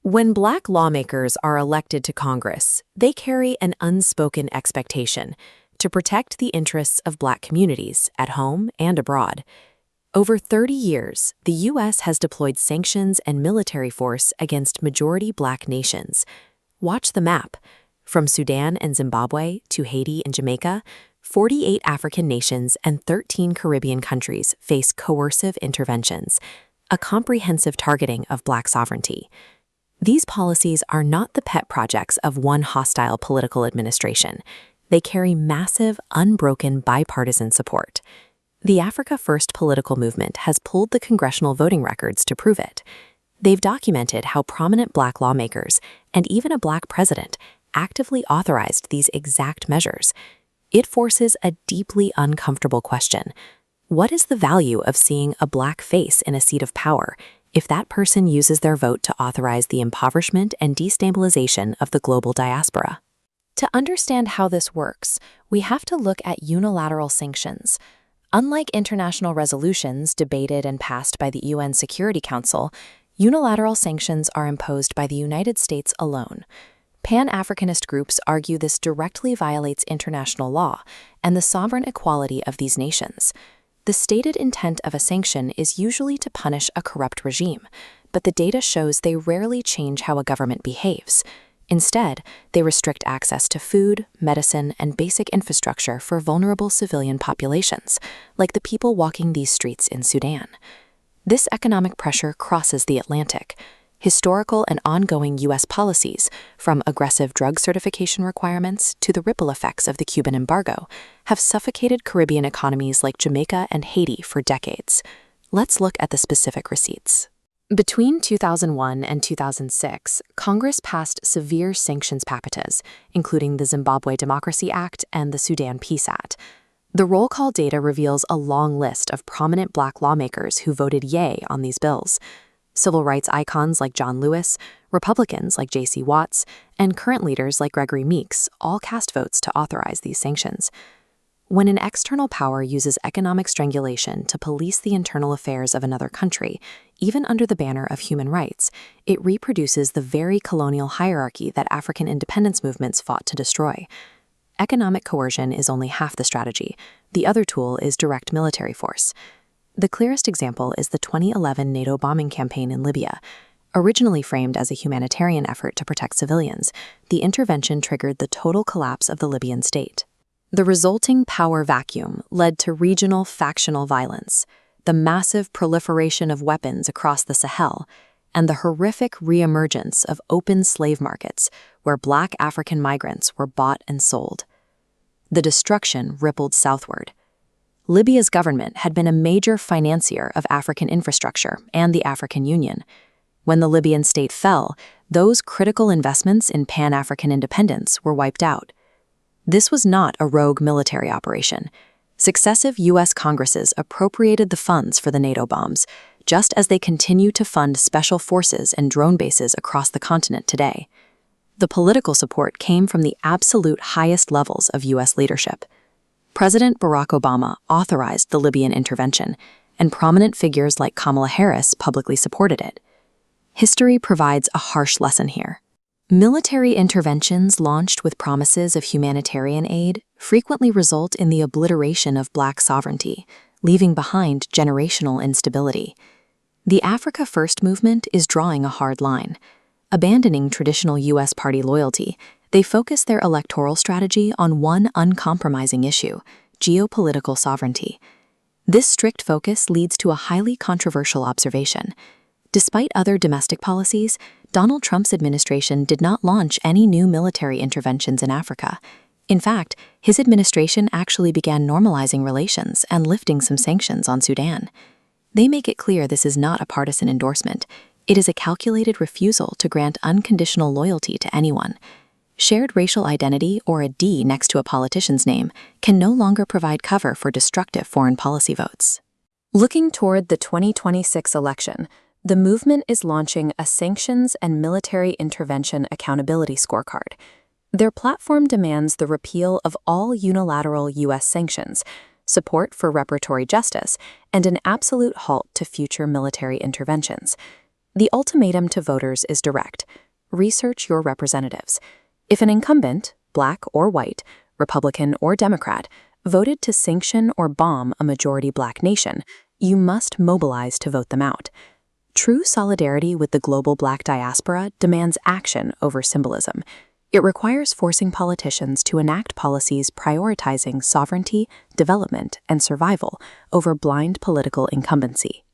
When Black lawmakers are elected to Congress, they carry an unspoken expectation to protect the interests of Black communities at home and abroad. Over 30 years, the U.S. has deployed sanctions and military force against majority Black nations. Watch the map. From Sudan and Zimbabwe to Haiti and Jamaica, 48 African nations and 13 Caribbean countries face coercive interventions, a comprehensive targeting of Black sovereignty. These policies are not the pet projects of one hostile political administration. They carry massive, unbroken bipartisan support. The Africa First political movement has pulled the congressional voting records to prove it. They've documented how prominent Black lawmakers, and even a Black president, actively authorized these exact measures. It forces a deeply uncomfortable question. What is the value of seeing a Black face in a seat of power if that person uses their vote to authorize the impoverishment and destabilization of the global diaspora? To understand how this works, we have to look at unilateral sanctions. Unlike international resolutions debated and passed by the UN Security Council, unilateral sanctions are imposed by the United States alone. Pan-Africanist groups argue this directly violates international law and the sovereign equality of these nations. The stated intent of a sanction is usually to punish a corrupt regime, but the data shows they rarely change how a government behaves. Instead, they restrict access to food, medicine, and basic infrastructure for vulnerable civilian populations, like the people walking these streets in Sudan. This economic pressure crosses the Atlantic. Historical and ongoing U.S. policies, from aggressive drug certification requirements to the ripple effects of the Cuban embargo, have suffocated Caribbean economies like Jamaica and Haiti for decades. Let's look at the specific receipts. Between 2001 and 2006, Congress passed severe sanctions paquetes, including the Zimbabwe Democracy Act and the Sudan Peace Act. The roll call data reveals a long list of prominent Black lawmakers who voted yay on these bills. Civil rights icons like John Lewis, Republicans like J.C. Watts, and current leaders like Gregory Meeks all cast votes to authorize these sanctions. When an external power uses economic strangulation to police the internal affairs of another country, even under the banner of human rights, it reproduces the very colonial hierarchy that African independence movements fought to destroy. Economic coercion is only half the strategy. The other tool is direct military force. The clearest example is the 2011 NATO bombing campaign in Libya. Originally framed as a humanitarian effort to protect civilians, the intervention triggered the total collapse of the Libyan state. The resulting power vacuum led to regional factional violence, the massive proliferation of weapons across the Sahel, and the horrific reemergence of open slave markets where Black African migrants were bought and sold. The destruction rippled southward. Libya's government had been a major financier of African infrastructure and the African Union. When the Libyan state fell, those critical investments in Pan-African independence were wiped out. This was not a rogue military operation. Successive U.S. Congresses appropriated the funds for the NATO bombs, just as they continue to fund special forces and drone bases across the continent today. The political support came from the absolute highest levels of U.S. leadership. President Barack Obama authorized the Libyan intervention, and prominent figures like Kamala Harris publicly supported it. History provides a harsh lesson here. Military interventions launched with promises of humanitarian aid frequently result in the obliteration of Black sovereignty, leaving behind generational instability. The Africa First movement is drawing a hard line. Abandoning traditional U.S. party loyalty, they focus their electoral strategy on one uncompromising issue: geopolitical sovereignty. This strict focus leads to a highly controversial observation. Despite other domestic policies, Donald Trump's administration did not launch any new military interventions in Africa. In fact, his administration actually began normalizing relations and lifting some sanctions on Sudan. They make it clear this is not a partisan endorsement. It is a calculated refusal to grant unconditional loyalty to anyone. Shared racial identity, or a D next to a politician's name, can no longer provide cover for destructive foreign policy votes. Looking toward the 2026 election, the movement is launching a Sanctions and Military Intervention Accountability Scorecard. Their platform demands the repeal of all unilateral U.S. sanctions, support for reparatory justice, and an absolute halt to future military interventions. The ultimatum to voters is direct. Research your representatives. If an incumbent, black or white, Republican or Democrat, voted to sanction or bomb a majority black nation, you must mobilize to vote them out. True solidarity with the global black diaspora demands action over symbolism. It requires forcing politicians to enact policies prioritizing sovereignty, development, and survival over blind political incumbency.